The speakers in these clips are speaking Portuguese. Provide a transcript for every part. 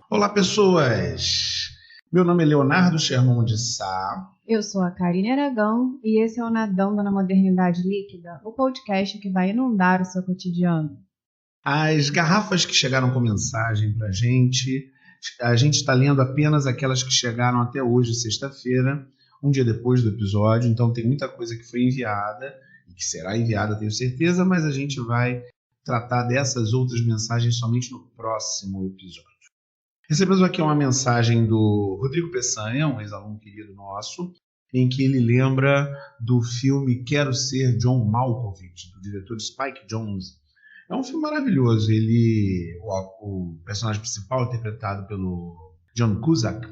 Olá, pessoas! Meu nome é Leonardo Sherman de Sá. Eu sou a Karine Aragão e esse é o Nadando na Modernidade Líquida, o podcast que vai inundar o seu cotidiano. As garrafas que chegaram com mensagem pra gente, a gente está lendo apenas aquelas que chegaram até hoje, sexta-feira, um dia depois do episódio, então tem muita coisa que foi enviada e que será enviada, tenho certeza, mas a gente vai tratar dessas outras mensagens somente no próximo episódio. Recebemos aqui uma mensagem do Rodrigo Peçanha, um ex-aluno querido nosso, em que ele lembra do filme Quero Ser John Malkovich, do diretor Spike Jonze. É um filme maravilhoso. O personagem principal, interpretado pelo John Cusack,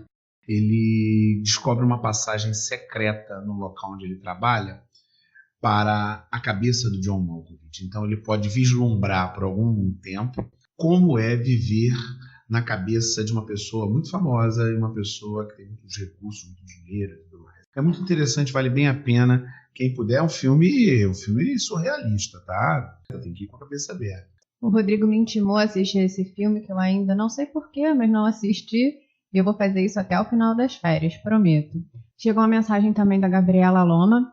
ele descobre uma passagem secreta no local onde ele trabalha para a cabeça do John Malkovich. Então ele pode vislumbrar por algum tempo como é viver na cabeça de uma pessoa muito famosa e uma pessoa que tem muitos recursos, muito dinheiro e tudo mais. É muito interessante, vale bem a pena. Quem puder, é um filme surrealista, tá? Tem que ir com a cabeça aberta. O Rodrigo me intimou a assistir esse filme, que eu ainda não sei porquê, mas não assisti. E eu vou fazer isso até o final das férias, prometo. Chegou uma mensagem também da Gabriela Loma,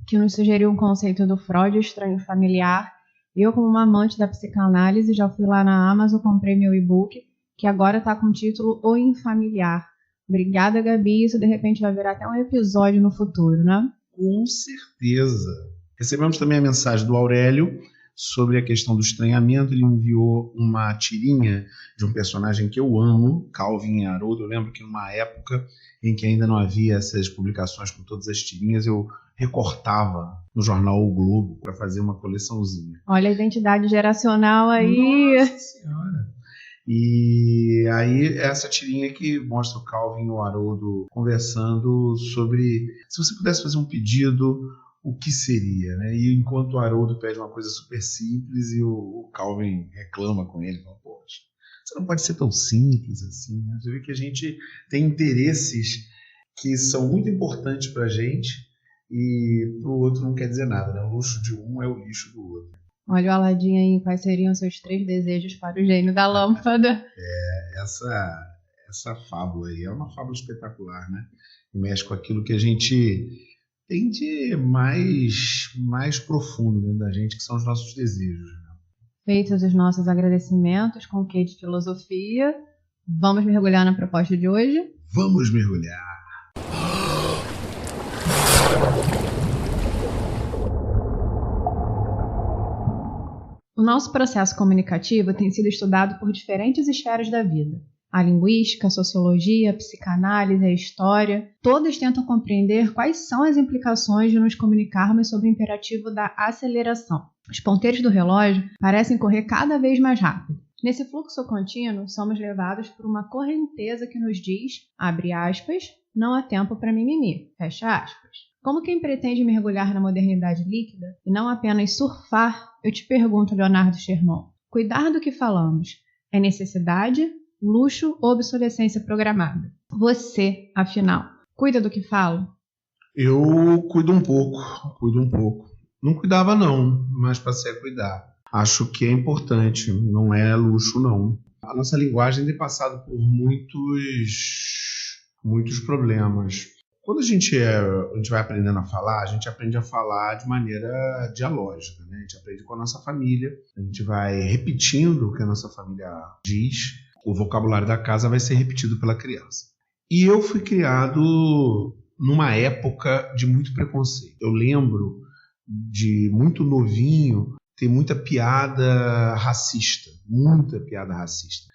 que nos sugeriu um conceito do Freud, o estranho familiar. Eu, como uma amante da psicanálise, já fui lá na Amazon, comprei meu e-book, que agora está com o título O Infamiliar. Obrigada, Gabi. Isso, de repente, vai virar até um episódio no futuro, né? Com certeza. Recebemos também a mensagem do Aurélio sobre a questão do estranhamento. Ele enviou uma tirinha de um personagem que eu amo, Calvin e Haroldo. Eu lembro que numa época em que ainda não havia essas publicações com todas as tirinhas, eu recortava no jornal O Globo para fazer uma coleçãozinha. Olha a identidade geracional aí. Nossa Senhora! E aí essa tirinha que mostra o Calvin e o Haroldo conversando sobre se você pudesse fazer um pedido, o que seria, né? E enquanto o Haroldo pede uma coisa super simples e o Calvin reclama com ele, fala, poxa, você não pode ser tão simples assim, né? Você vê que a gente tem interesses que são muito importantes pra gente e pro outro não quer dizer nada, né? O luxo de um é o lixo do outro. Olha o Aladim aí, quais seriam seus 3 desejos para o gênio da lâmpada? Essa fábula aí é uma fábula espetacular, né? E mexe com aquilo que a gente tem de mais profundo dentro da gente, que são os nossos desejos. Né? Feitos os nossos agradecimentos com o quê de filosofia, vamos mergulhar na proposta de hoje? Vamos mergulhar! O nosso processo comunicativo tem sido estudado por diferentes esferas da vida. A linguística, a sociologia, a psicanálise, a história, todas tentam compreender quais são as implicações de nos comunicarmos sob o imperativo da aceleração. Os ponteiros do relógio parecem correr cada vez mais rápido. Nesse fluxo contínuo, somos levados por uma correnteza que nos diz, abre aspas, não há tempo para mimimi, fecha aspas. Como quem pretende mergulhar na modernidade líquida e não apenas surfar, eu te pergunto, Leonardo Sherman, cuidar do que falamos é necessidade, luxo ou obsolescência programada? Você, afinal, cuida do que fala? Eu cuido um pouco. Não cuidava não, mas passei a cuidar. Acho que é importante, não é luxo não. A nossa linguagem tem passado por muitos problemas. Quando a gente vai aprendendo a falar, a gente aprende a falar de maneira dialógica, né? A gente aprende com a nossa família, a gente vai repetindo o que a nossa família diz, o vocabulário da casa vai ser repetido pela criança. E eu fui criado numa época de muito preconceito. Eu lembro de muito novinho ter muita piada racista.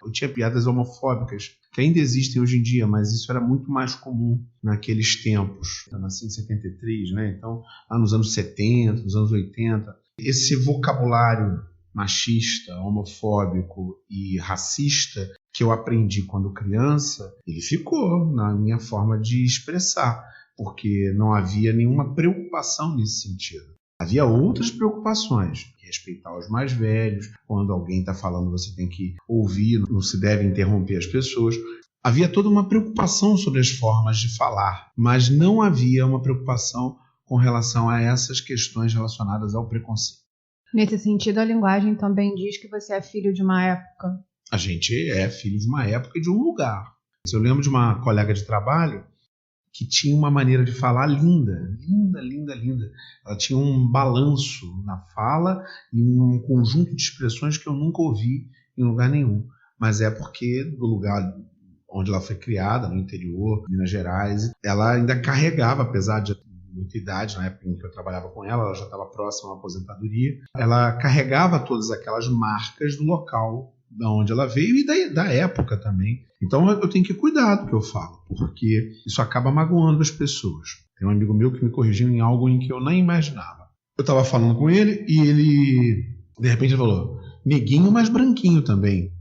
Eu tinha piadas homofóbicas, que ainda existem hoje em dia, mas isso era muito mais comum naqueles tempos. Eu nasci em 73, né? Então, lá nos anos 70, nos anos 80, esse vocabulário machista, homofóbico e racista que eu aprendi quando criança, ele ficou na minha forma de expressar, porque não havia nenhuma preocupação nesse sentido. Havia outras preocupações, respeitar os mais velhos, quando alguém está falando você tem que ouvir, não se deve interromper as pessoas. Havia toda uma preocupação sobre as formas de falar, mas não havia uma preocupação com relação a essas questões relacionadas ao preconceito. Nesse sentido, a linguagem também diz que você é filho de uma época. A gente é filho de uma época e de um lugar. Eu lembro de uma colega de trabalho que tinha uma maneira de falar linda. Ela tinha um balanço na fala e um conjunto de expressões que eu nunca ouvi em lugar nenhum. Mas é porque do lugar onde ela foi criada, no interior, Minas Gerais, ela ainda carregava, apesar de muita idade, na época em que eu trabalhava com ela já estava próxima à aposentadoria, ela carregava todas aquelas marcas do local da onde ela veio e da época também. Então eu tenho que cuidar do que eu falo, porque isso acaba magoando as pessoas. Tem um amigo meu que me corrigiu em algo em que eu nem imaginava. Eu estava falando com ele e ele, de repente, falou, neguinho, mas branquinho também.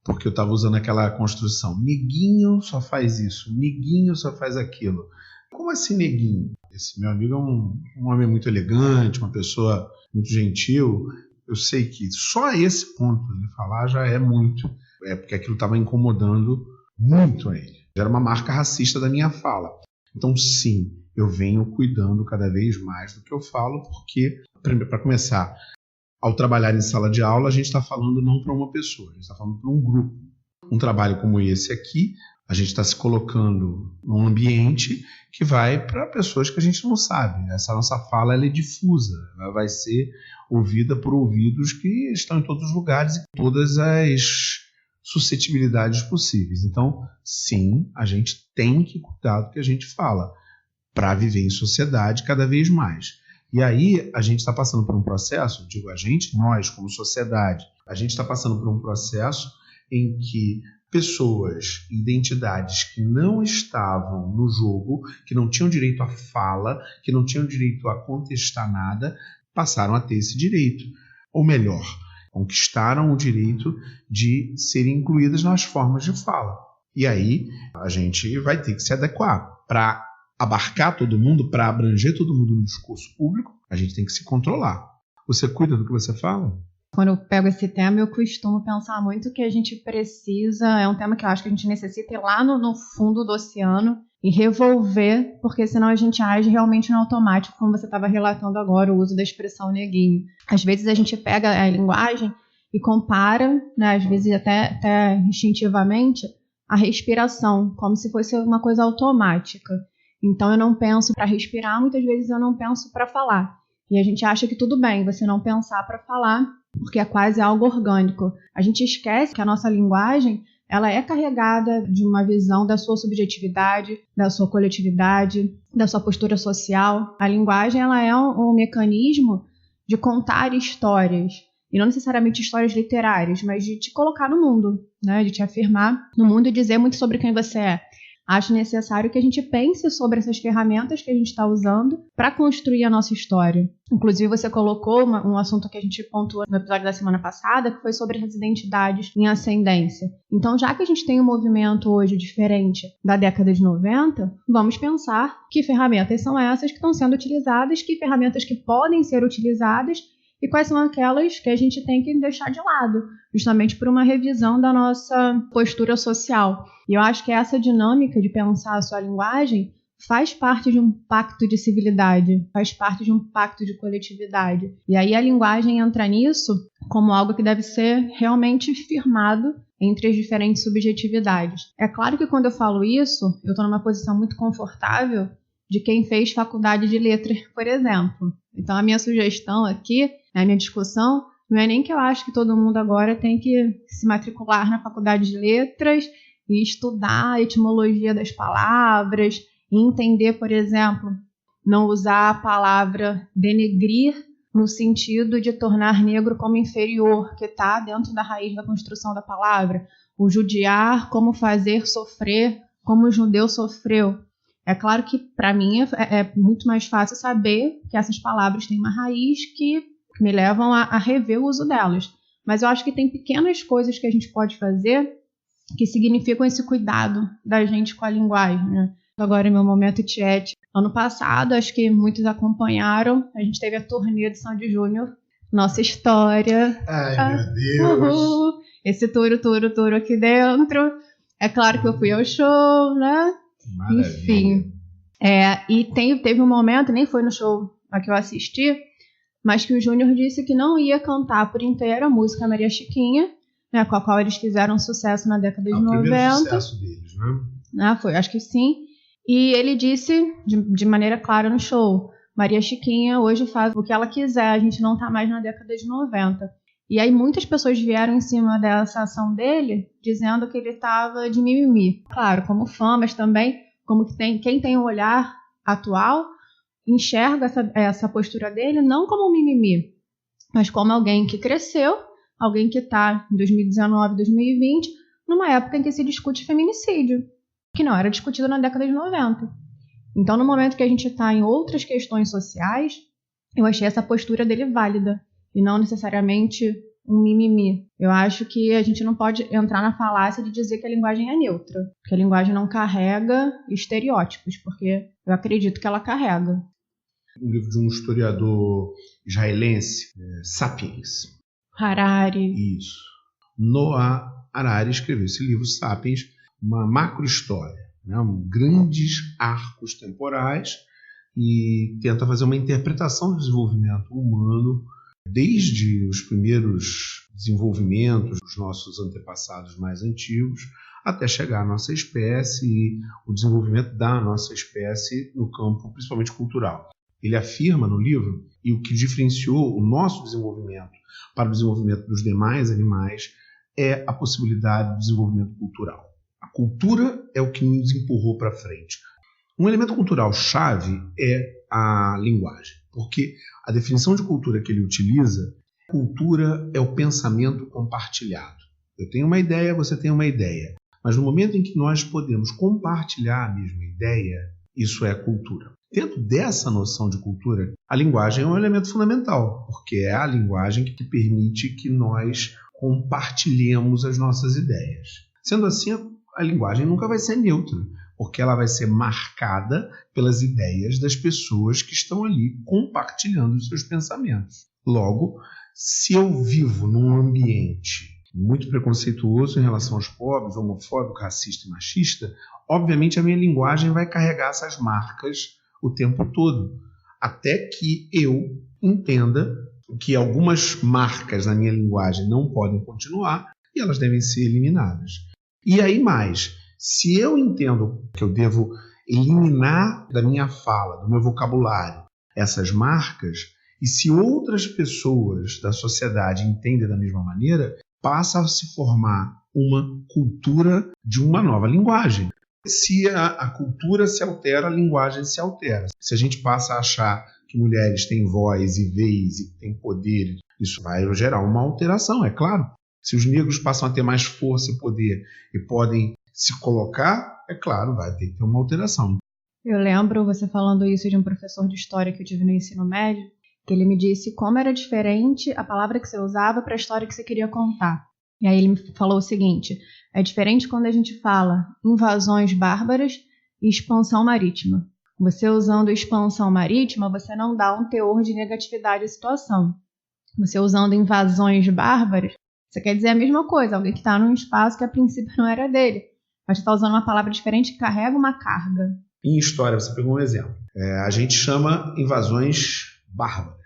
Porque eu estava usando aquela construção. Neguinho só faz isso, neguinho só faz aquilo. Como assim neguinho? Esse meu amigo é um homem muito elegante, uma pessoa muito gentil. Eu sei que só esse ponto de falar já é muito. É porque aquilo estava incomodando muito a ele. Era uma marca racista da minha fala. Então, sim, eu venho cuidando cada vez mais do que eu falo, porque, para começar, ao trabalhar em sala de aula, a gente está falando não para uma pessoa, a gente está falando para um grupo. Um trabalho como esse aqui, a gente está se colocando num ambiente que vai para pessoas que a gente não sabe. Essa nossa fala ela é difusa, ela vai ser ouvida por ouvidos que estão em todos os lugares e todas as suscetibilidades possíveis. Então, sim, a gente tem que cuidar do que a gente fala para viver em sociedade cada vez mais. E aí a gente está passando por um processo, digo a gente, nós como sociedade, a gente está passando por um processo em que pessoas, identidades que não estavam no jogo, que não tinham direito à fala, que não tinham direito a contestar nada, passaram a ter esse direito. Ou melhor, conquistaram o direito de serem incluídas nas formas de fala. E aí a gente vai ter que se adequar para abarcar todo mundo, para abranger todo mundo no discurso público, a gente tem que se controlar. Você cuida do que você fala? Quando eu pego esse tema, eu costumo pensar muito que a gente precisa, é um tema que eu acho que a gente necessita ir lá no fundo do oceano e revolver, porque senão a gente age realmente no automático, como você estava relatando agora, o uso da expressão neguinho. Às vezes a gente pega a linguagem e compara, né, às vezes até instintivamente, a respiração, como se fosse uma coisa automática. Então eu não penso para respirar, muitas vezes eu não penso para falar. E a gente acha que tudo bem você não pensar para falar, porque é quase algo orgânico. A gente esquece que a nossa linguagem ela é carregada de uma visão da sua subjetividade, da sua coletividade, da sua postura social. A linguagem ela é um mecanismo de contar histórias, e não necessariamente histórias literárias, mas de te colocar no mundo, né? De te afirmar no mundo e dizer muito sobre quem você é. Acho necessário que a gente pense sobre essas ferramentas que a gente está usando para construir a nossa história. Inclusive, você colocou um assunto que a gente pontuou no episódio da semana passada, que foi sobre as identidades em ascendência. Então, já que a gente tem um movimento hoje diferente da década de 90, vamos pensar que ferramentas são essas que estão sendo utilizadas, que ferramentas que podem ser utilizadas e quais são aquelas que a gente tem que deixar de lado, justamente por uma revisão da nossa postura social. E eu acho que essa dinâmica de pensar a sua linguagem faz parte de um pacto de civilidade, faz parte de um pacto de coletividade. E aí a linguagem entra nisso como algo que deve ser realmente firmado entre as diferentes subjetividades. É claro que quando eu falo isso, eu estou numa posição muito confortável de quem fez faculdade de letras, por exemplo. Então a minha sugestão aqui, a minha discussão, não é nem que eu acho que todo mundo agora tem que se matricular na faculdade de letras e estudar a etimologia das palavras e entender, por exemplo, não usar a palavra denegrir no sentido de tornar negro como inferior, que está dentro da raiz da construção da palavra. O judiar como fazer sofrer como o judeu sofreu. É claro que, para mim, é muito mais fácil saber que essas palavras têm uma raiz que me levam a rever o uso delas. Mas eu acho que tem pequenas coisas que a gente pode fazer que significam esse cuidado da gente com a linguagem, né? Agora, meu momento tiete. Ano passado, acho que muitos acompanharam, a gente teve a turnê de Sandy Júnior, Nossa História. Ai, meu Deus! Esse touro aqui dentro. É claro que eu fui ao show, né? Maravilha. Enfim. E teve um momento, nem foi no show a que eu assisti, mas que o Júnior disse que não ia cantar por inteiro a música Maria Chiquinha, né, com a qual eles fizeram sucesso na década de 90. O primeiro sucesso deles, né? Foi, acho que sim. E ele disse, de maneira clara no show, Maria Chiquinha hoje faz o que ela quiser, a gente não tá mais na década de 90. E aí muitas pessoas vieram em cima dessa ação dele, dizendo que ele estava de mimimi. Claro, como fã, mas também como quem tem um olhar atual, enxerga essa postura dele não como um mimimi, mas como alguém que cresceu, alguém que está em 2019, 2020, numa época em que se discute feminicídio, que não era discutido na década de 90. Então, no momento que a gente está em outras questões sociais, eu achei essa postura dele válida, e não necessariamente um mimimi. Eu acho que a gente não pode entrar na falácia de dizer que a linguagem é neutra, que a linguagem não carrega estereótipos, porque eu acredito que ela carrega. Um livro de um historiador israelense, Sapiens. Harari. Isso. Noah Harari escreveu esse livro, Sapiens, uma macro-história, né? Grandes arcos temporais, e tenta fazer uma interpretação do desenvolvimento humano desde os primeiros desenvolvimentos dos nossos antepassados mais antigos até chegar à nossa espécie e o desenvolvimento da nossa espécie no campo principalmente cultural. Ele afirma no livro, e o que diferenciou o nosso desenvolvimento para o desenvolvimento dos demais animais é a possibilidade do desenvolvimento cultural. A cultura é o que nos empurrou para frente. Um elemento cultural chave é a linguagem, porque a definição de cultura que ele utiliza, cultura é o pensamento compartilhado. Eu tenho uma ideia, você tem uma ideia, mas no momento em que nós podemos compartilhar a mesma ideia, isso é cultura. Dentro dessa noção de cultura, a linguagem é um elemento fundamental, porque é a linguagem que permite que nós compartilhemos as nossas ideias. Sendo assim, a linguagem nunca vai ser neutra, porque ela vai ser marcada pelas ideias das pessoas que estão ali compartilhando os seus pensamentos. Logo, se eu vivo num ambiente muito preconceituoso em relação aos pobres, homofóbico, racista e machista, obviamente a minha linguagem vai carregar essas marcas o tempo todo, até que eu entenda que algumas marcas na minha linguagem não podem continuar e elas devem ser eliminadas. E aí mais, se eu entendo que eu devo eliminar da minha fala, do meu vocabulário, essas marcas, e se outras pessoas da sociedade entendem da mesma maneira, passa a se formar uma cultura de uma nova linguagem. Se a cultura se altera, a linguagem se altera. Se a gente passa a achar que mulheres têm voz e vez e têm poder, isso vai gerar uma alteração, é claro. Se os negros passam a ter mais força e poder e podem se colocar, é claro, vai ter que ter uma alteração. Eu lembro você falando isso de um professor de história que eu tive no ensino médio, que ele me disse como era diferente a palavra que você usava para a história que você queria contar. E aí ele me falou o seguinte, é diferente quando a gente fala invasões bárbaras e expansão marítima. Você usando expansão marítima, você não dá um teor de negatividade à situação. Você usando invasões bárbaras, você quer dizer a mesma coisa, alguém que está num espaço que a princípio não era dele. Mas você está usando uma palavra diferente que carrega uma carga. Em história, você pegou um exemplo. A gente chama invasões bárbaras.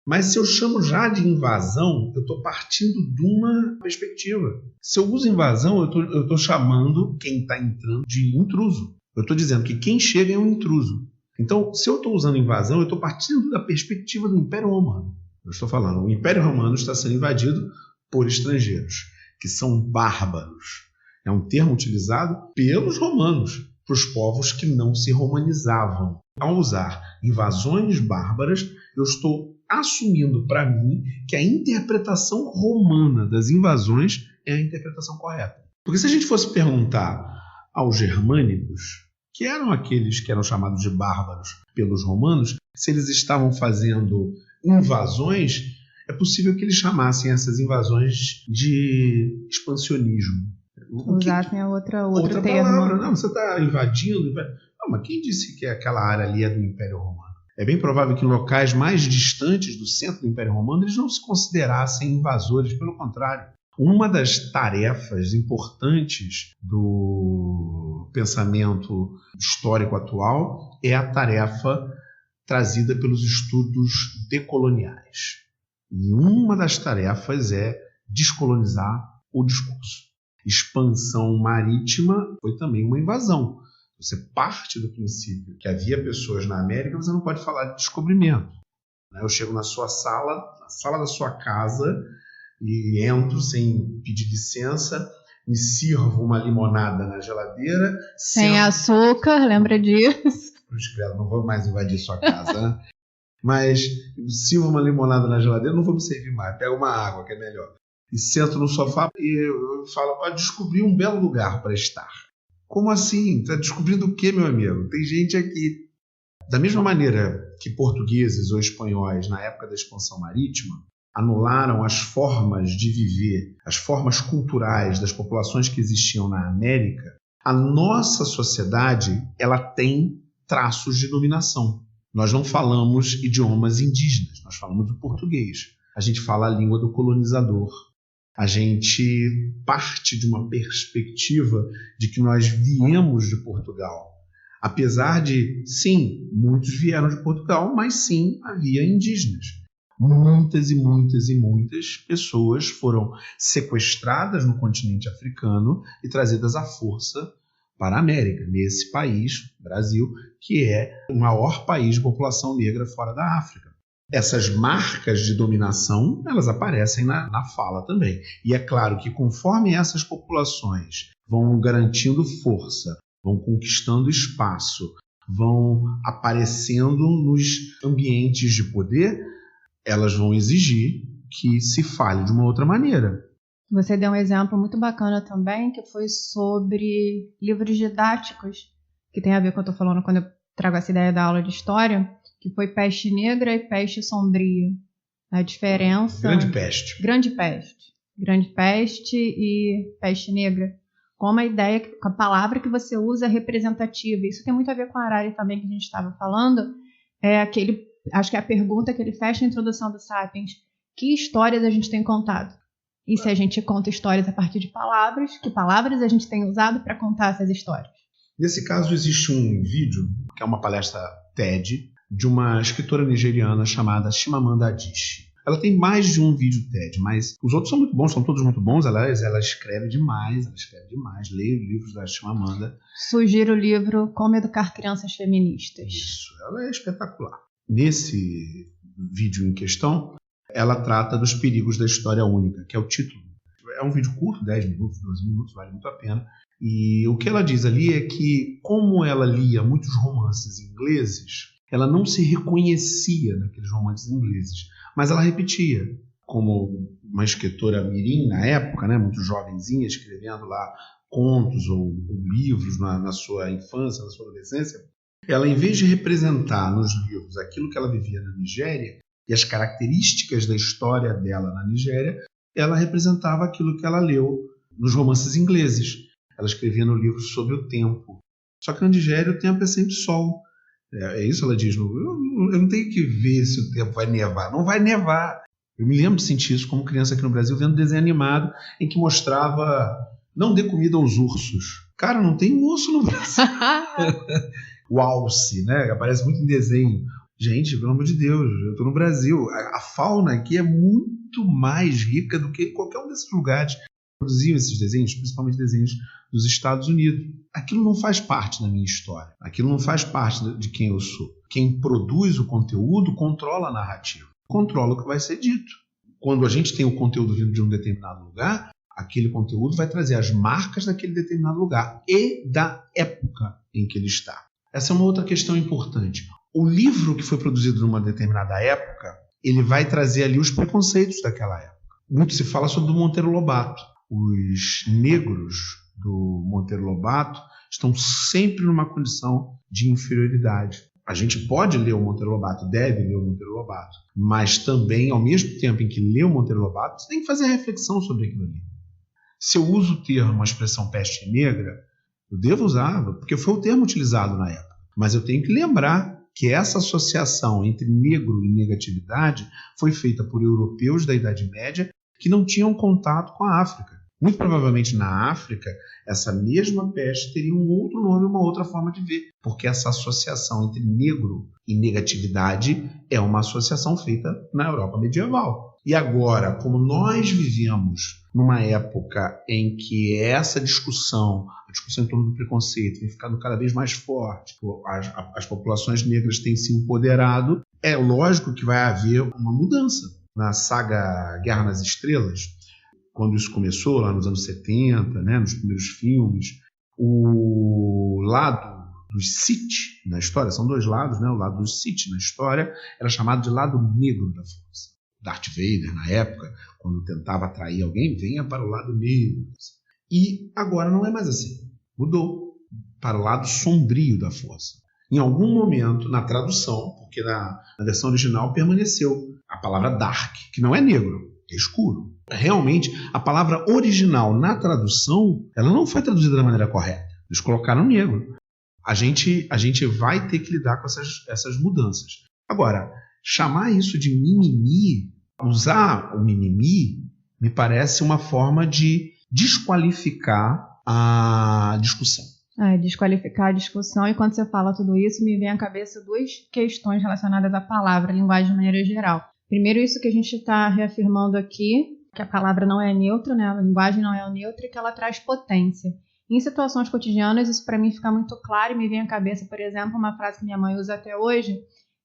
Mas se eu chamo já de invasão, eu estou partindo de uma perspectiva. Se eu uso invasão, eu estou chamando quem está entrando de intruso. Eu estou dizendo que quem chega é um intruso. Então, se eu estou usando invasão, eu estou partindo da perspectiva do Império Romano. Eu estou falando, o Império Romano está sendo invadido por estrangeiros, que são bárbaros. É um termo utilizado pelos romanos, para os povos que não se romanizavam. Ao usar invasões bárbaras, eu estou assumindo para mim que a interpretação romana das invasões é a interpretação correta. Porque se a gente fosse perguntar aos germânicos, que eram aqueles que eram chamados de bárbaros pelos romanos, se eles estavam fazendo invasões, é possível que eles chamassem essas invasões de expansionismo. Usassem outro termo. Palavra. Não, você está invadindo. Não, mas quem disse que aquela área ali é do Império Romano? É bem provável que em locais mais distantes do centro do Império Romano eles não se considerassem invasores, pelo contrário. Uma das tarefas importantes do pensamento histórico atual é a tarefa trazida pelos estudos decoloniais. E uma das tarefas é descolonizar o discurso. Expansão marítima foi também uma invasão. Você parte do princípio que havia pessoas na América, você não pode falar de descobrimento. Eu chego na sua sala, na sala da sua casa, e entro sem pedir licença, me sirvo uma limonada na geladeira. Sem açúcar, lembra disso? Não vou mais invadir sua casa, né? Mas sirvo uma limonada na geladeira, não vou me servir mais. Pego uma água, que é melhor. E sento no sofá e eu falo, descobri um belo lugar para estar. Como assim? Está descobrindo o quê, meu amigo? Tem gente aqui. Da mesma maneira que portugueses ou espanhóis, na época da expansão marítima, anularam as formas de viver, as formas culturais das populações que existiam na América, a nossa sociedade ela tem traços de dominação. Nós não falamos idiomas indígenas, nós falamos o português. A gente fala a língua do colonizador. A gente parte de uma perspectiva de que nós viemos de Portugal. Apesar de, sim, muitos vieram de Portugal, mas sim, havia indígenas. Muitas e muitas e muitas pessoas foram sequestradas no continente africano e trazidas à força para a América, nesse país, Brasil, que é o maior país de população negra fora da África. Essas marcas de dominação, elas aparecem na fala também. E é claro que conforme essas populações vão garantindo força, vão conquistando espaço, vão aparecendo nos ambientes de poder, elas vão exigir que se fale de uma outra maneira. Você deu um exemplo muito bacana também, que foi sobre livros didáticos, que tem a ver com o que eu estou falando quando eu trago essa ideia da aula de história, que foi Peste Negra e Peste Sombria. A diferença... Grande Peste. Grande Peste e Peste Negra. Como a ideia, a palavra que você usa é representativa. Isso tem muito a ver com a Harari também, que a gente estava falando. Acho que é a pergunta que ele fecha a introdução do Sapiens. Que histórias a gente tem contado? E se a gente conta histórias a partir de palavras, que palavras a gente tem usado para contar essas histórias? Nesse caso, existe um vídeo, que é uma palestra TED, de uma escritora nigeriana chamada Chimamanda Adichie. Ela tem mais de um vídeo TED, mas os outros são muito bons, são todos muito bons. Ela escreve demais, leia os livros da Chimamanda. Sugiro o livro Como Educar Crianças Feministas. Isso, ela é espetacular. Nesse vídeo em questão, ela trata dos perigos da história única, que é o título. É um vídeo curto, 10 minutos, 12 minutos, vale muito a pena. E o que ela diz ali é que, como ela lia muitos romances ingleses, ela não se reconhecia naqueles romances ingleses, mas ela repetia. Como uma escritora mirim na época, né, muito jovenzinha, escrevendo lá contos ou livros na sua infância, na sua adolescência, ela, em vez de representar nos livros aquilo que ela vivia na Nigéria e as características da história dela na Nigéria, ela representava aquilo que ela leu nos romances ingleses. Ela escrevia no livro sobre o tempo. Só que na Nigéria o tempo é sempre sol. É isso que ela diz. Eu não tenho que ver se o tempo vai nevar. Não vai nevar. Eu me lembro de sentir isso como criança aqui no Brasil, vendo desenho animado em que mostrava não dê comida aos ursos. Cara, não tem urso no Brasil. O alce, né? Aparece muito em desenho. Gente, pelo amor de Deus, eu estou no Brasil. A fauna aqui é muito mais rica do que qualquer um desses lugares que produziam esses desenhos, principalmente desenhos dos Estados Unidos. Aquilo não faz parte da minha história. Aquilo não faz parte de quem eu sou. Quem produz o conteúdo controla a narrativa. Controla o que vai ser dito. Quando a gente tem o conteúdo vindo de um determinado lugar, aquele conteúdo vai trazer as marcas daquele determinado lugar e da época em que ele está. Essa é uma outra questão importante. O livro que foi produzido numa determinada época, ele vai trazer ali os preconceitos daquela época. Muito se fala sobre o Monteiro Lobato. Os negros do Monteiro Lobato estão sempre numa condição de inferioridade. A gente pode ler o Monteiro Lobato, deve ler o Monteiro Lobato, mas também, ao mesmo tempo em que lê o Monteiro Lobato, você tem que fazer a reflexão sobre aquilo ali. Se eu uso o termo, a expressão peste negra, eu devo usar, porque foi o termo utilizado na época. Mas eu tenho que lembrar que essa associação entre negro e negatividade foi feita por europeus da Idade Média que não tinham contato com a África. Muito provavelmente na África, essa mesma peste teria um outro nome, uma outra forma de ver, porque essa associação entre negro e negatividade é uma associação feita na Europa medieval. E agora, como nós vivemos numa época em que essa discussão, a discussão em torno do preconceito, tem ficado cada vez mais forte, as populações negras têm se empoderado, é lógico que vai haver uma mudança. Na saga Guerra nas Estrelas, quando isso começou, lá nos anos 70, né, nos primeiros filmes, o lado dos Sith na história, são dois lados, né, o lado dos Sith na história era chamado de lado negro da força. Darth Vader, na época, quando tentava atrair alguém, venha para o lado negro. E agora não é mais assim. Mudou para o lado sombrio da força. Em algum momento, na tradução, porque na versão original permaneceu a palavra dark, que não é negro, é escuro. Realmente, a palavra original na tradução, ela não foi traduzida da maneira correta. Eles colocaram negro. A gente vai ter que lidar com essas mudanças. Agora, chamar isso de mimimi, usar o mimimi, me parece uma forma de desqualificar a discussão. Desqualificar a discussão, e quando você fala tudo isso, me vem à cabeça duas questões relacionadas à palavra, à linguagem de maneira geral. Primeiro, isso que a gente está reafirmando aqui, que a palavra não é neutra, né? A linguagem não é neutra e que ela traz potência. Em situações cotidianas, isso para mim fica muito claro e me vem à cabeça, por exemplo, uma frase que minha mãe usa até hoje,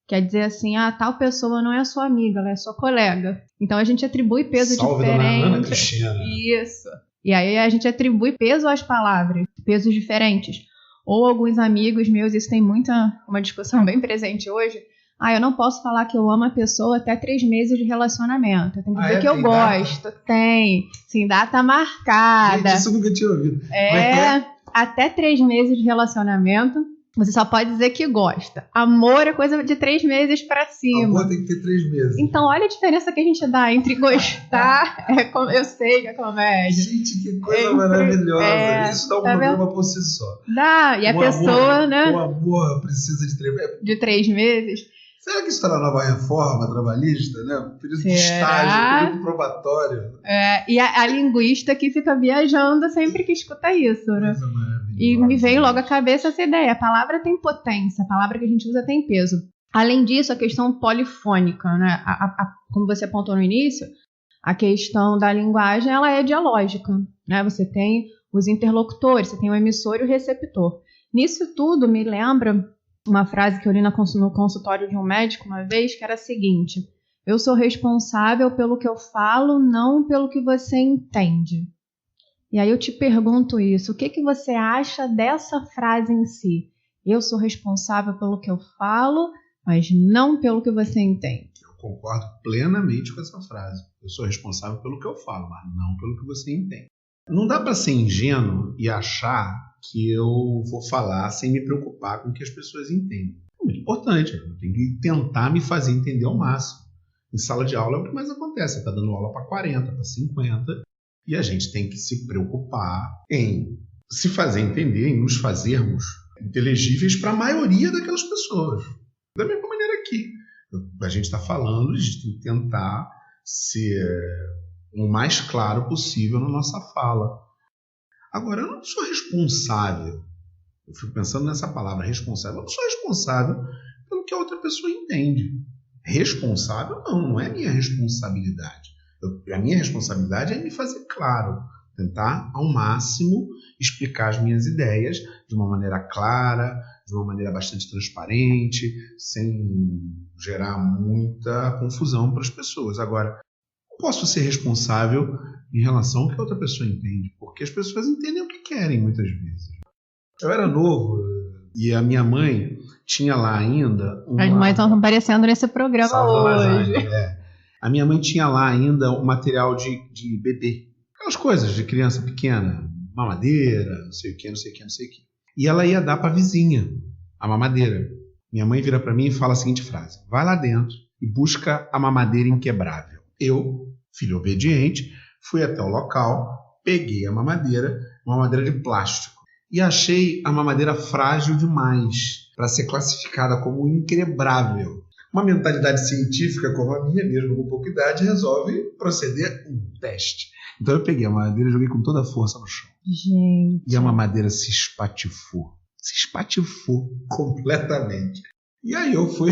quer dizer assim, tal pessoa não é sua amiga, ela é sua colega. Então a gente atribui peso Salve, diferente. Dona Ana Cristina. Isso. E aí a gente atribui peso às palavras, pesos diferentes. Ou alguns amigos meus, isso tem uma discussão bem presente hoje. Eu não posso falar que eu amo a pessoa até 3 meses de relacionamento. Eu tenho que dizer que eu gosto. Data? Tem. Sim, data marcada. Gente, isso eu nunca tinha ouvido. Até 3 meses de relacionamento, você só pode dizer que gosta. Amor é coisa de 3 meses pra cima. Amor tem que ter 3 meses. Então, olha a diferença que a gente dá entre gostar, eu sei que é comédia. Gente, que coisa maravilhosa. Isso dá um programa por si só. Dá, e a pessoa, né? O amor precisa de 3 meses. De 3 meses. Será que isso está na nova reforma trabalhista, né? Período de estágio, período probatório. E a linguista que fica viajando sempre que escuta isso, né? E me veio logo à cabeça essa ideia. A palavra tem potência, a palavra que a gente usa tem peso. Além disso, a questão polifônica, né? Como você apontou no início, a questão da linguagem ela é dialógica, né? Você tem os interlocutores, você tem o emissor e o receptor. Nisso tudo me lembra uma frase que eu li no consultório de um médico uma vez, que era a seguinte: eu sou responsável pelo que eu falo, não pelo que você entende. E aí eu te pergunto isso, o que você acha dessa frase em si? Eu sou responsável pelo que eu falo, mas não pelo que você entende. Eu concordo plenamente com essa frase. Eu sou responsável pelo que eu falo, mas não pelo que você entende. Não dá para ser ingênuo e achar que eu vou falar sem me preocupar com o que as pessoas entendem. É muito importante, eu tenho que tentar me fazer entender ao máximo. Em sala de aula é o que mais acontece, você está dando aula para 40, para 50, e a gente tem que se preocupar em se fazer entender, em nos fazermos inteligíveis para a maioria daquelas pessoas. Da mesma maneira aqui. A gente está falando, a gente tem que tentar ser o mais claro possível na nossa fala. Agora, eu não sou responsável, eu fico pensando nessa palavra responsável, eu não sou responsável pelo que a outra pessoa entende. Responsável não é minha responsabilidade. A minha responsabilidade é me fazer claro, tentar ao máximo explicar as minhas ideias de uma maneira clara, de uma maneira bastante transparente, sem gerar muita confusão para as pessoas. Agora, não posso ser responsável em relação ao que a outra pessoa entende, porque as pessoas entendem o que querem muitas vezes. Eu era novo e a minha mãe tinha lá ainda... As mães estão aparecendo nesse programa hoje. A minha mãe tinha lá ainda um material de bebê. Aquelas coisas de criança pequena, mamadeira, não sei o que. E ela ia dar para a vizinha a mamadeira. Minha mãe vira para mim e fala a seguinte frase: vai lá dentro e busca a mamadeira inquebrável. Eu, filho obediente, fui até o local, peguei a mamadeira, uma mamadeira de plástico, e achei a mamadeira frágil demais para ser classificada como inquebrável. Uma mentalidade científica como a minha, mesmo com pouca idade, resolve proceder um teste. Então eu peguei a mamadeira e joguei com toda a força no chão. Gente. E a mamadeira se espatifou completamente. E aí eu fui,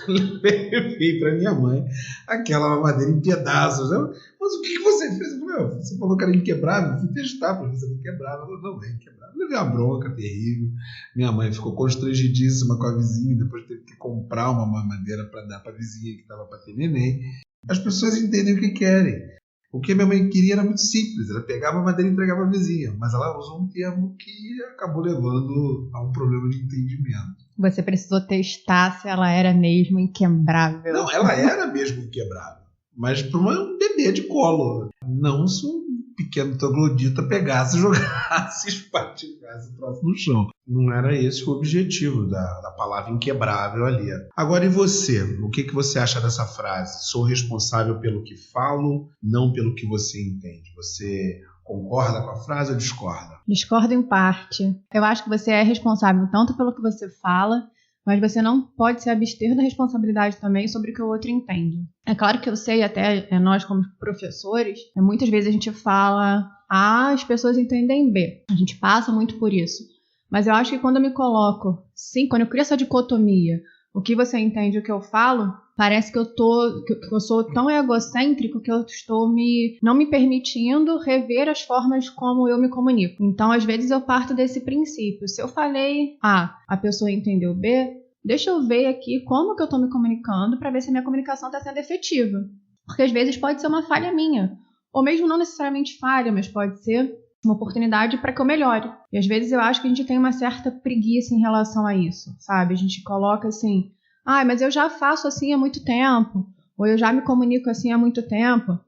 levei para minha mãe aquela mamadeira em pedaços. Mas o que você fez? Eu falei, você falou que era inquebrável, eu fui testar para ver se era inquebrável. Ela não é inquebrável. Levei uma bronca terrível. Minha mãe ficou constrangidíssima com a vizinha, depois teve que comprar uma mamadeira para dar para a vizinha que estava para ter neném. As pessoas entendem o que querem. O que minha mãe queria era muito simples, ela pegava a madeira e entregava à vizinha, mas ela usou um termo que acabou levando a um problema de entendimento. Você precisou testar se ela era mesmo inquebrável. Não, ela era mesmo inquebrável, mas para um bebê de colo. Não se um pequeno troglodita pegasse, jogasse, espatifasse o troço no chão. Não era esse o objetivo da palavra inquebrável ali. Agora, e você? O que você acha dessa frase? Sou responsável pelo que falo, não pelo que você entende. Você concorda com a frase ou discorda? Discordo em parte. Eu acho que você é responsável tanto pelo que você fala, mas você não pode se abster da responsabilidade também sobre o que o outro entende. É claro que eu sei, até nós como professores, muitas vezes a gente fala A, as pessoas entendem B. A gente passa muito por isso. Mas eu acho que quando eu me coloco, sim, quando eu crio essa dicotomia, o que você entende e o que eu falo, parece que eu sou tão egocêntrico que eu estou não me permitindo rever as formas como eu me comunico. Então, às vezes, eu parto desse princípio. Se eu falei A, a pessoa entendeu B, deixa eu ver aqui como que eu estou me comunicando para ver se a minha comunicação está sendo efetiva. Porque, às vezes, pode ser uma falha minha. Ou mesmo não necessariamente falha, mas pode ser uma oportunidade para que eu melhore. E às vezes eu acho que a gente tem uma certa preguiça em relação a isso, sabe? A gente coloca assim, mas eu já faço assim há muito tempo, ou eu já me comunico assim há muito tempo.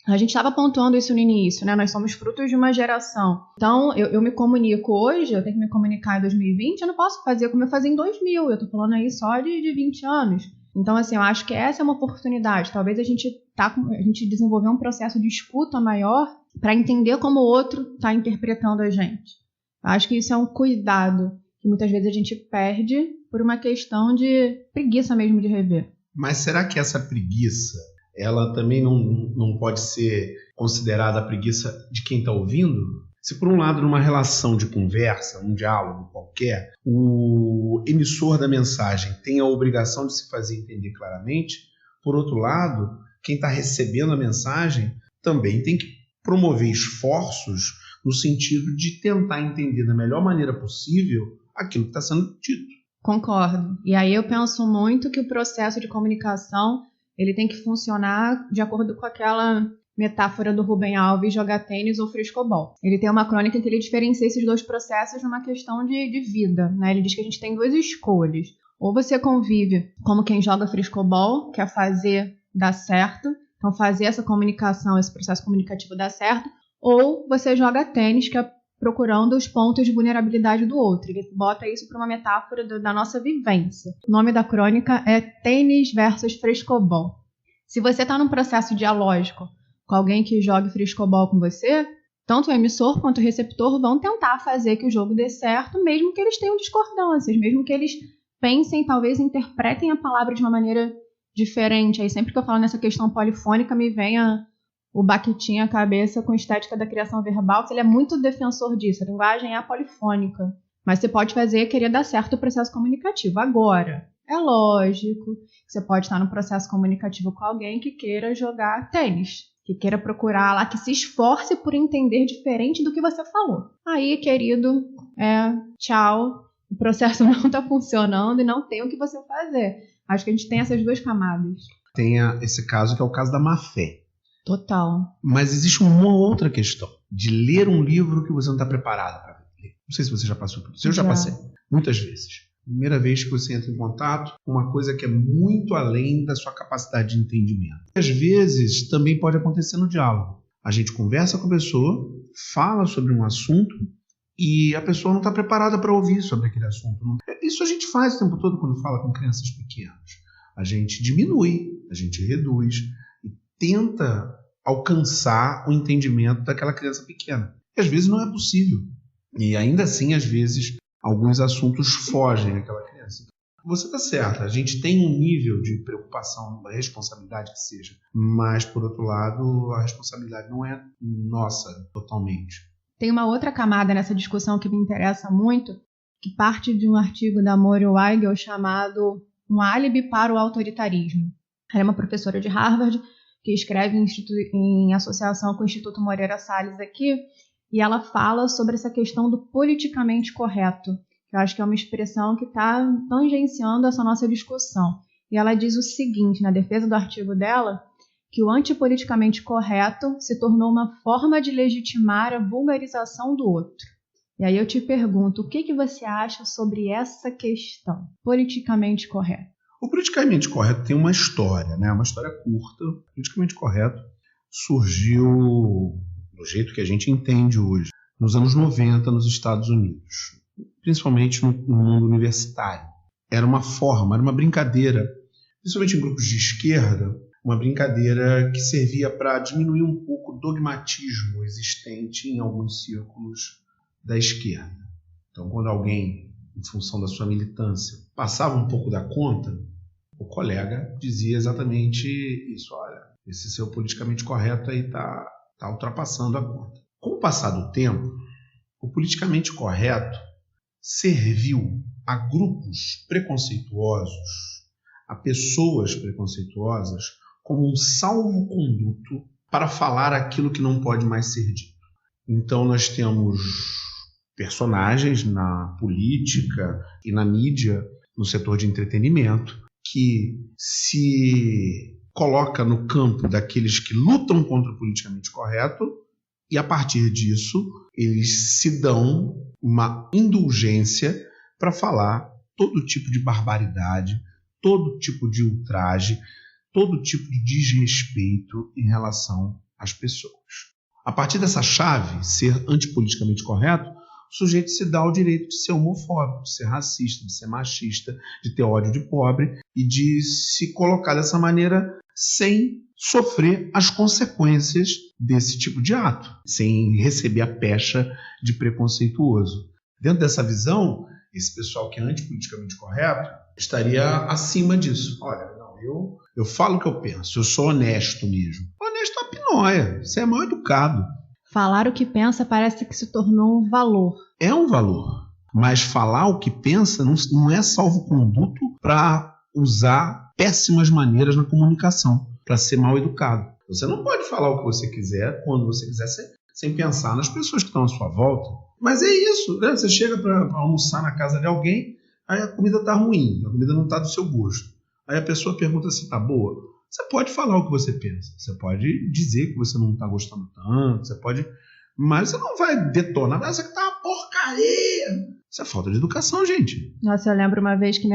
A gente estava pontuando isso no início, né? Nós somos frutos de uma geração. Então, eu me comunico hoje, eu tenho que me comunicar em 2020, eu não posso fazer como eu fazia em 2000, eu tô falando aí só de 20 anos. Então, assim, eu acho que essa é uma oportunidade. Talvez a gente desenvolver um processo de escuta maior para entender como o outro está interpretando a gente. Eu acho que isso é um cuidado que muitas vezes a gente perde por uma questão de preguiça mesmo de rever. Mas será que essa preguiça, ela também não pode ser considerada a preguiça de quem está ouvindo? Se por um lado, numa relação de conversa, um diálogo qualquer, o emissor da mensagem tem a obrigação de se fazer entender claramente, por outro lado, quem está recebendo a mensagem também tem que promover esforços no sentido de tentar entender da melhor maneira possível aquilo que está sendo dito. Concordo. E aí eu penso muito que o processo de comunicação ele tem que funcionar de acordo com aquela metáfora do Rubem Alves, jogar tênis ou frescobol. Ele tem uma crônica em que ele diferencia esses dois processos numa questão de vida, né? Ele diz que a gente tem duas escolhas. Ou você convive como quem joga frescobol, que é fazer dar certo, então fazer essa comunicação, esse processo comunicativo dar certo, ou você joga tênis, que é procurando os pontos de vulnerabilidade do outro. Ele bota isso para uma metáfora da nossa vivência. O nome da crônica é Tênis versus Frescobol. Se você está num processo dialógico com alguém que joga frescobol com você, tanto o emissor quanto o receptor vão tentar fazer que o jogo dê certo, mesmo que eles tenham discordâncias, mesmo que eles pensem, talvez interpretem a palavra de uma maneira diferente. Aí sempre que eu falo nessa questão polifônica, me vem o Bakhtin à cabeça com estética da criação verbal, que ele é muito defensor disso. A linguagem é polifônica. Mas você pode querer dar certo o processo comunicativo. Agora, é lógico que você pode estar no processo comunicativo com alguém que queira jogar tênis, que queira procurar lá, que se esforce por entender diferente do que você falou. Aí, querido, tchau, o processo não está funcionando e não tem o que você fazer. Acho que a gente tem essas duas camadas. Tem esse caso que é o caso da má-fé. Total. Mas existe uma outra questão, de ler um livro que você não está preparado para ler. Não sei se você já passou por isso. Eu já passei, muitas vezes. Primeira vez que você entra em contato com uma coisa que é muito além da sua capacidade de entendimento. Às vezes, também pode acontecer no diálogo. A gente conversa com a pessoa, fala sobre um assunto e a pessoa não está preparada para ouvir sobre aquele assunto. Isso a gente faz o tempo todo quando fala com crianças pequenas. A gente diminui, a gente reduz e tenta alcançar o entendimento daquela criança pequena. E às vezes não é possível. E ainda assim, às vezes, alguns assuntos fogem daquela criança. Você está certa, a gente tem um nível de preocupação, responsabilidade que seja, mas, por outro lado, a responsabilidade não é nossa totalmente. Tem uma outra camada nessa discussão que me interessa muito, que parte de um artigo da Mori Weigel chamado Um Álibi para o Autoritarismo. Ela é uma professora de Harvard que escreve em associação com o Instituto Moreira Salles aqui, e ela fala sobre essa questão do politicamente correto. Eu acho que é uma expressão que está tangenciando essa nossa discussão. E ela diz o seguinte, na defesa do artigo dela, que o antipoliticamente correto se tornou uma forma de legitimar a vulgarização do outro. E aí eu te pergunto, o que você acha sobre essa questão, politicamente correto? O politicamente correto tem uma história, né? Uma história curta. O politicamente correto surgiu do jeito que a gente entende hoje, nos anos 90, nos Estados Unidos. Principalmente no mundo universitário. Era uma forma, era uma brincadeira, principalmente em grupos de esquerda, uma brincadeira que servia para diminuir um pouco o dogmatismo existente em alguns círculos da esquerda. Então, quando alguém, em função da sua militância, passava um pouco da conta, o colega dizia exatamente isso: olha, esse seu politicamente correto aí está ultrapassando a conta. Com o passar do tempo, o politicamente correto serviu a grupos preconceituosos, a pessoas preconceituosas, como um salvo-conduto para falar aquilo que não pode mais ser dito. Então nós temos personagens na política e na mídia, no setor de entretenimento, que se coloca no campo daqueles que lutam contra o politicamente correto e, a partir disso, eles se dão uma indulgência para falar todo tipo de barbaridade, todo tipo de ultraje, todo tipo de desrespeito em relação às pessoas. A partir dessa chave, ser antipoliticamente correto, o sujeito se dá o direito de ser homofóbico, de ser racista, de ser machista, de ter ódio de pobre e de se colocar dessa maneira sem sofrer as consequências desse tipo de ato, sem receber a pecha de preconceituoso. Dentro dessa visão, esse pessoal que é antipoliticamente correto estaria acima disso. Olha, não, eu falo o que eu penso, eu sou honesto mesmo. Honesto é uma pinóia, você é mal educado. Falar o que pensa parece que se tornou um valor. É um valor, mas falar o que pensa não é salvo-conduto para usar péssimas maneiras na comunicação, para ser mal educado. Você não pode falar o que você quiser, quando você quiser, sem pensar nas pessoas que estão à sua volta. Mas é isso, né? Você chega para almoçar na casa de alguém, aí a comida está ruim, a comida não está do seu gosto. Aí a pessoa pergunta se está boa. Você pode falar o que você pensa, você pode dizer que você não está gostando tanto, você pode... mas você não vai detonar, mas isso aqui tá uma porcaria. Isso é falta de educação, gente. Nossa, eu lembro uma vez que eu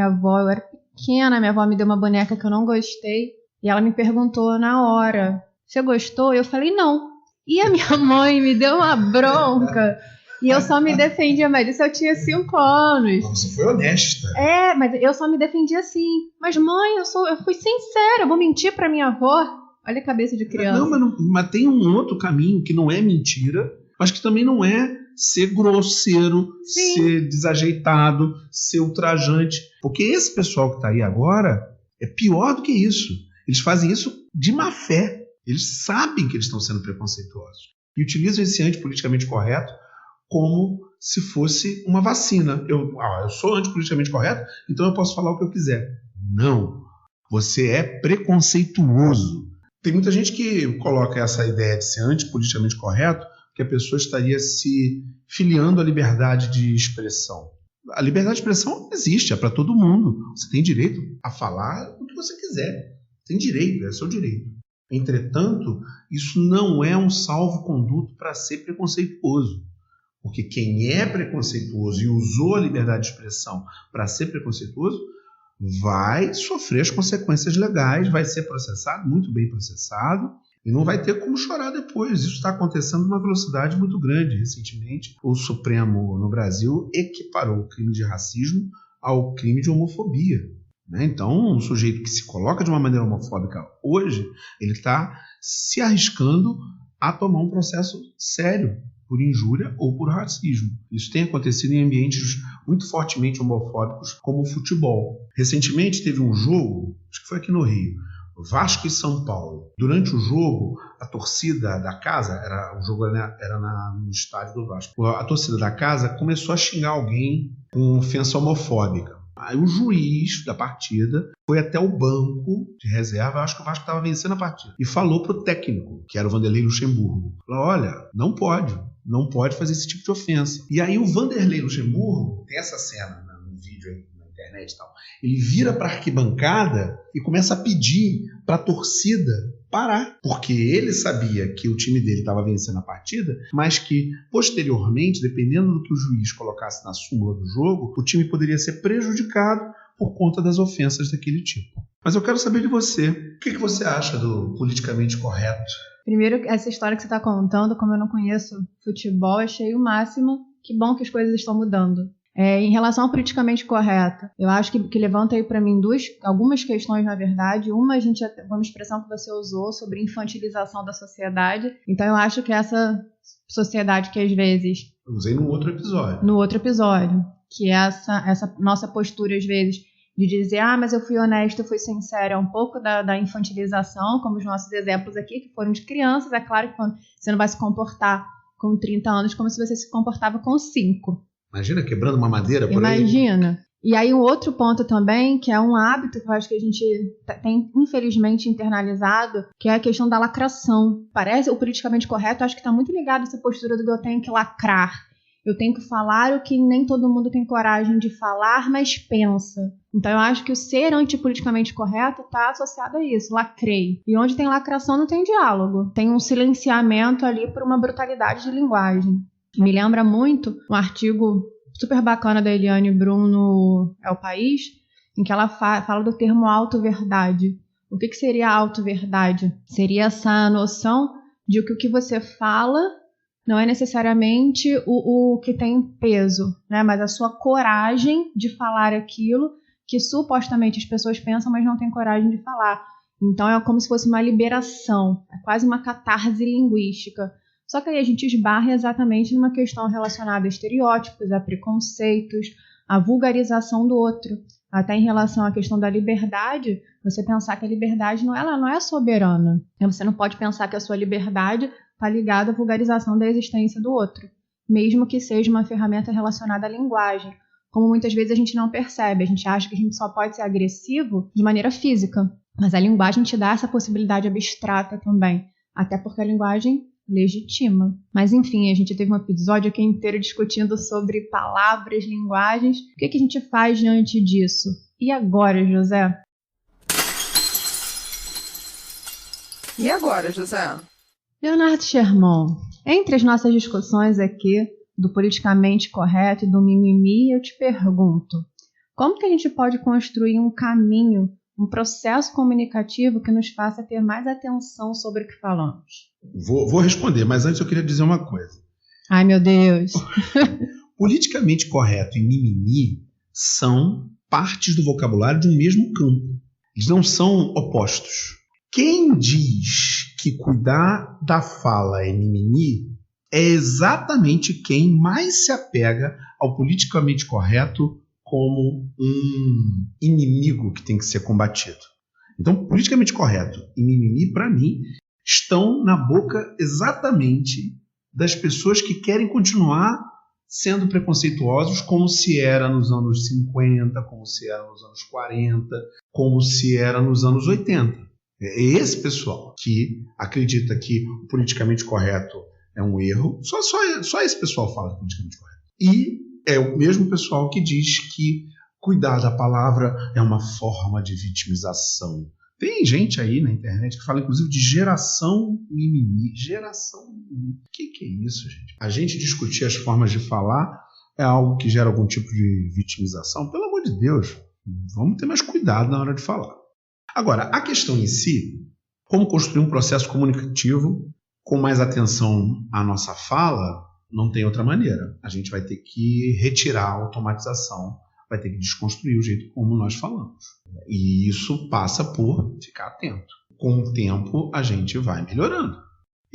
era pequena, minha avó me deu uma boneca que eu não gostei, e ela me perguntou na hora, você gostou? Eu falei, não. E a minha mãe me deu uma bronca, e eu só me defendia, mas isso eu tinha 5 anos. Você foi honesta. É, mas eu só me defendia assim. Mas mãe, eu fui sincera, eu vou mentir pra minha avó? Olha a cabeça de criança. Mas tem um outro caminho que não é mentira, mas que também não é ser grosseiro, Sim. Ser desajeitado, ser ultrajante. Porque esse pessoal que está aí agora é pior do que isso. Eles fazem isso de má fé. Eles sabem que eles estão sendo preconceituosos. E utilizam esse antipoliticamente correto como se fosse uma vacina. Eu sou antipoliticamente correto, então eu posso falar o que eu quiser. Não. Você é preconceituoso. Tem muita gente que coloca essa ideia de ser antipoliticamente correto que a pessoa estaria se filiando à liberdade de expressão. A liberdade de expressão existe, é para todo mundo. Você tem direito a falar o que você quiser. Tem direito, é seu direito. Entretanto, isso não é um salvo-conduto para ser preconceituoso. Porque quem é preconceituoso e usou a liberdade de expressão para ser preconceituoso vai sofrer as consequências legais, vai ser processado, muito bem processado, e não vai ter como chorar depois. Isso está acontecendo numa velocidade muito grande. Recentemente, o Supremo no Brasil equiparou o crime de racismo ao crime de homofobia. Então, um sujeito que se coloca de uma maneira homofóbica hoje, ele está se arriscando a tomar um processo sério. por injúria ou por racismo. Isso tem acontecido em ambientes muito fortemente homofóbicos, como o futebol. Recentemente teve um jogo, acho que foi aqui no Rio, Vasco e São Paulo. Durante o jogo, a torcida da casa, o jogo era no estádio do Vasco, a torcida da casa começou a xingar alguém com ofensa homofóbica. Aí o juiz da partida foi até o banco de reserva, acho que o Vasco estava vencendo a partida, e falou pro técnico, que era o Vanderlei Luxemburgo, falou, olha, não pode fazer esse tipo de ofensa. E aí o Vanderlei Luxemburgo, tem essa cena no vídeo aí na internet e tal, ele vira para a arquibancada e começa a pedir para a torcida parar, porque ele sabia que o time dele estava vencendo a partida, mas que posteriormente, dependendo do que o juiz colocasse na súmula do jogo, o time poderia ser prejudicado por conta das ofensas daquele tipo. Mas eu quero saber de você, o que você acha do politicamente correto? Primeiro, essa história que você está contando, como eu não conheço futebol, achei o máximo. Que bom que as coisas estão mudando. Em relação ao politicamente correto, eu acho que levanta aí para mim algumas questões, na verdade. Uma, uma expressão que você usou sobre infantilização da sociedade. Então, eu acho que essa sociedade que às vezes... Eu usei no outro episódio. No outro episódio. Que essa nossa postura, às vezes, de dizer, mas eu fui honesto, eu fui sincero, é um pouco da infantilização, como os nossos exemplos aqui, que foram de crianças. É claro que você não vai se comportar com 30 anos como se você se comportava com 5. Imagina quebrando uma madeira por aí. Imagina. E aí um outro ponto também, que é um hábito que eu acho que a gente tem infelizmente internalizado, que é a questão da lacração. Parece o politicamente correto, acho que está muito ligado a essa postura do que eu tenho que lacrar. Eu tenho que falar o que nem todo mundo tem coragem de falar, mas pensa. Então eu acho que o ser antipoliticamente correto está associado a isso, lacrei. E onde tem lacração não tem diálogo. Tem um silenciamento ali por uma brutalidade de linguagem. Me lembra muito um artigo super bacana da Eliane Brum no É o País, em que ela fala do termo auto-verdade. O que seria auto-verdade? Seria essa noção de que o que você fala não é necessariamente o que tem peso, né? Mas a sua coragem de falar aquilo que supostamente as pessoas pensam, mas não têm coragem de falar. Então é como se fosse uma liberação, é quase uma catarse linguística. Só que aí a gente esbarra exatamente numa questão relacionada a estereótipos, a preconceitos, a vulgarização do outro. Até em relação à questão da liberdade, você pensar que a liberdade ela não é soberana. Você não pode pensar que a sua liberdade está ligada à vulgarização da existência do outro, mesmo que seja uma ferramenta relacionada à linguagem. Como muitas vezes a gente não percebe, a gente acha que a gente só pode ser agressivo de maneira física, mas a linguagem te dá essa possibilidade abstrata também, até porque a linguagem legitima. Mas enfim, a gente teve um episódio aqui inteiro discutindo sobre palavras, linguagens. O que a gente faz diante disso? E agora, José? E agora, José? Leonardo Sherman, entre as nossas discussões aqui do politicamente correto e do mimimi, eu te pergunto, como que a gente pode construir um caminho, um processo comunicativo que nos faça ter mais atenção sobre o que falamos? Vou responder, mas antes eu queria dizer uma coisa. Ai, meu Deus! Politicamente correto e mimimi são partes do vocabulário de um mesmo campo. Eles não são opostos. Quem diz que cuidar da fala é mimimi é exatamente quem mais se apega ao politicamente correto como um inimigo que tem que ser combatido. Então, politicamente correto e mimimi, para mim, estão na boca exatamente das pessoas que querem continuar sendo preconceituosos como se era nos anos 50, como se era nos anos 40, como se era nos anos 80. É esse pessoal que acredita que o politicamente correto é um erro. Só esse pessoal fala de politicamente correto. E é o mesmo pessoal que diz que cuidar da palavra é uma forma de vitimização. Tem gente aí na internet que fala, inclusive, de geração mimimi. Geração mimimi. O que é isso, gente? A gente discutir as formas de falar é algo que gera algum tipo de vitimização? Pelo amor de Deus, vamos ter mais cuidado na hora de falar. Agora, a questão em si, como construir um processo comunicativo com mais atenção à nossa fala, não tem outra maneira. A gente vai ter que retirar a automatização, vai ter que desconstruir o jeito como nós falamos. E isso passa por ficar atento. Com o tempo, a gente vai melhorando.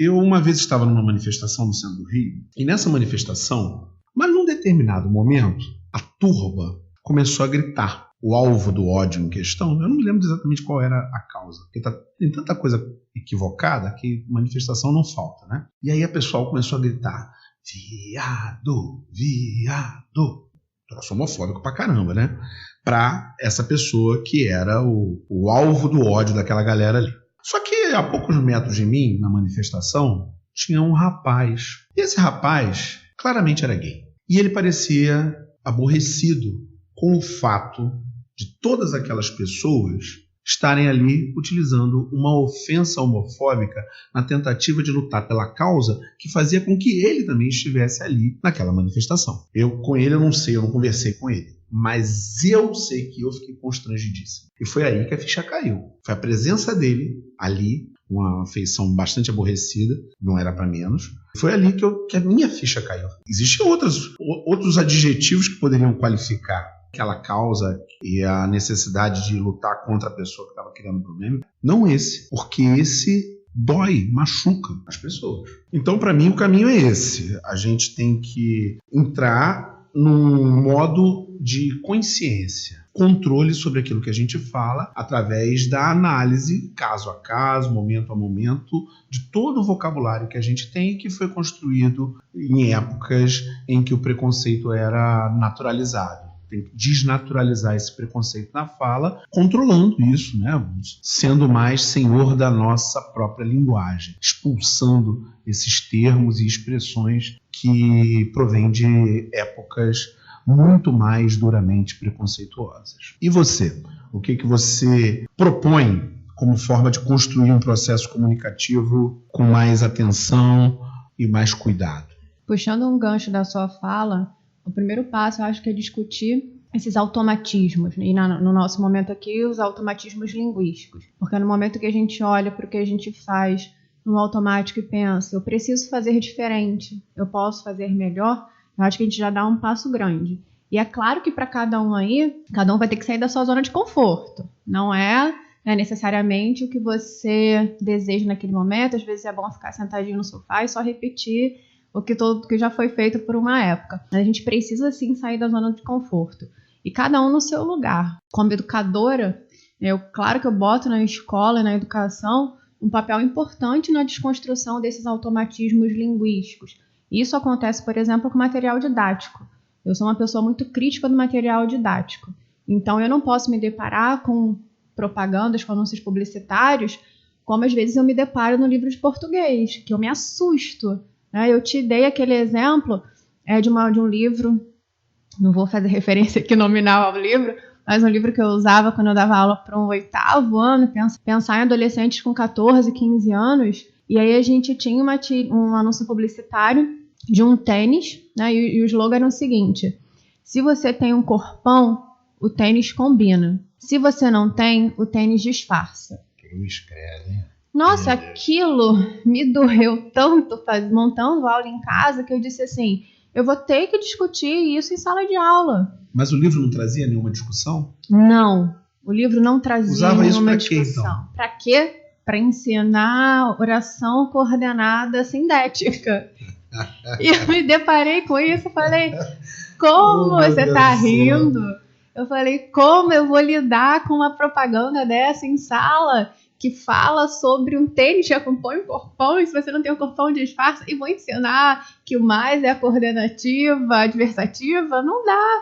Eu uma vez estava numa manifestação no centro do Rio, e nessa manifestação, mas num determinado momento, a turba começou a gritar. O alvo do ódio em questão, eu não me lembro exatamente qual era a causa, porque tem tanta coisa equivocada que manifestação não falta, né? E aí a pessoa começou a gritar, viado, viado. Troço homofóbico pra caramba, né? Pra essa pessoa que era o alvo do ódio daquela galera ali. Só que a poucos metros de mim, na manifestação, tinha um rapaz. E esse rapaz claramente era gay. E ele parecia aborrecido com o fato de todas aquelas pessoas estarem ali utilizando uma ofensa homofóbica na tentativa de lutar pela causa que fazia com que ele também estivesse ali naquela manifestação. Com ele eu não sei, eu não conversei com ele. Mas eu sei que eu fiquei constrangidíssimo. E foi aí que a ficha caiu. Foi a presença dele ali, uma feição bastante aborrecida, não era para menos. Foi ali que a minha ficha caiu. Existem outros adjetivos que poderiam qualificar aquela causa e a necessidade de lutar contra a pessoa que estava criando o problema. Não esse, porque esse dói, machuca as pessoas. Então, para mim, o caminho é esse. A gente tem que entrar num modo de consciência, controle sobre aquilo que a gente fala através da análise, caso a caso, momento a momento, de todo o vocabulário que a gente tem e que foi construído em épocas em que o preconceito era naturalizado. Tem que desnaturalizar esse preconceito na fala, controlando isso, né? Sendo mais senhor da nossa própria linguagem, expulsando esses termos e expressões que provêm de épocas muito mais duramente preconceituosas. E você? O que você propõe como forma de construir um processo comunicativo com mais atenção e mais cuidado? Puxando um gancho da sua fala, o primeiro passo eu acho que é discutir esses automatismos, e no nosso momento aqui, os automatismos linguísticos. Porque no momento que a gente olha para o que a gente faz no automático e pensa, eu preciso fazer diferente, eu posso fazer melhor, eu acho que a gente já dá um passo grande. E é claro que para cada um vai ter que sair da sua zona de conforto. Não é necessariamente o que você deseja naquele momento. Às vezes é bom ficar sentadinho no sofá e só repetir o que já foi feito por uma época. Mas a gente precisa sim sair da zona de conforto. E cada um no seu lugar. Como educadora, claro que eu boto na escola e na educação um papel importante na desconstrução desses automatismos linguísticos. Isso acontece, por exemplo, com material didático. Eu sou uma pessoa muito crítica do material didático. Então, eu não posso me deparar com propagandas, com anúncios publicitários, como às vezes eu me deparo no livro de português, que eu me assusto. Eu te dei aquele exemplo de um livro, não vou fazer referência aqui nominal ao livro, mas um livro que eu usava quando eu dava aula para um 8º ano, pensar em adolescentes com 14, 15 anos, e aí a gente tinha um anúncio publicitário de um tênis, e o slogan era o seguinte: se você tem um corpão, o tênis combina. Se você não tem, o tênis disfarça. Cruz credo, hein? Nossa, aquilo me doeu tanto montando aula em casa que eu disse assim, eu vou ter que discutir isso em sala de aula. Mas o livro não trazia nenhuma discussão? Não, o livro não trazia nenhuma discussão. Para quê? Para ensinar oração coordenada sintética. E eu me deparei com isso e falei, como você está rindo? Eu falei, como eu vou lidar com uma propaganda dessa em sala que fala sobre um tênis que acompanha um corpão, e se você não tem um corpão, disfarça, e vou ensinar que o mais é a coordenativa, a adversativa? Não dá.